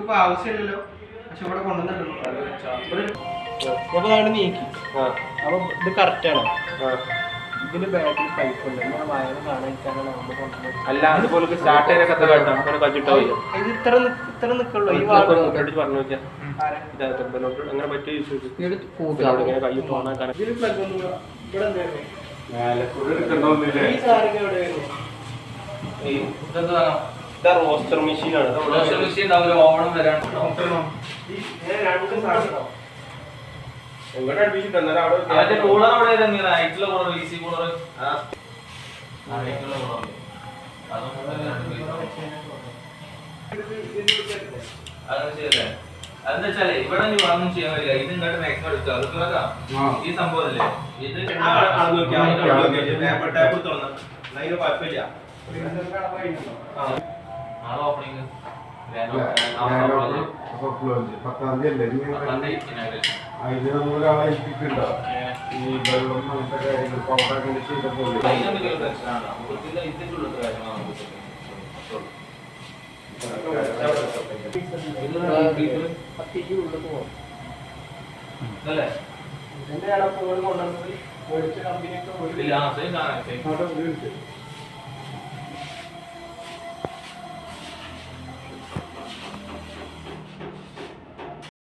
ഇപ്പൊ ആവശ്യമില്ലല്ലോ, പക്ഷെ ഇവിടെ കൊണ്ടുവന്നിട്ടുണ്ടോ നീക്കി. അപ്പൊ ഇത് കറക്റ്റാണ്. ഇതിന് ബാക്കിൽ പൈപ്പ് ഉണ്ട്, ഇങ്ങനെ വയറ് കാണാനാണ് നമ്മൾ കൊണ്ടുവന്നത്. അല്ല അതുപോലെ സ്റ്റാർട്ട് ചെയ്യാനൊക്കെ ഇത് ഇത്ര നിക്കുള്ളൂ. ഈ പറഞ്ഞു നോക്കിയാൽ അങ്ങനെ പറ്റിയ ഇങ്ങനെ കൈയിട്ട് ഓണാക്കാൻ റോസ്റ്റർ മെഷീനാണ്. ഓണം വരാൻ എങ്ങോട്ട് അഡ്മിഷൻ തന്നാലും അവിടെ കൂളർ അവിടെ റൈറ്റിലെ കൂളർ ഈസി കൂളർ അതെന്താ വെച്ചാലേ ഇവിടെ നീ ഒന്നും ചെയ്യാൻ കഴിയില്ല. ഇത് ഇങ്ങോട്ട് മാക്സിമം എടുക്കുക. അത് കിടക്കാം ഈ സംഭവം അല്ലേ ഇത് കുഴപ്പമില്ല. ആളെ ഓപ്പണിങ് അതിന് നമ്മളൊരാളെ ഏൽപ്പിക്കണ്ടോ ഈ വെള്ളം അങ്ങനത്തെ കാര്യങ്ങൾ പൗഡർ ചെയ്തപ്പോൾ ഇതിന്റെ കൊണ്ടുവന്നത് മേടിച്ച കമ്പനിയൊക്കെ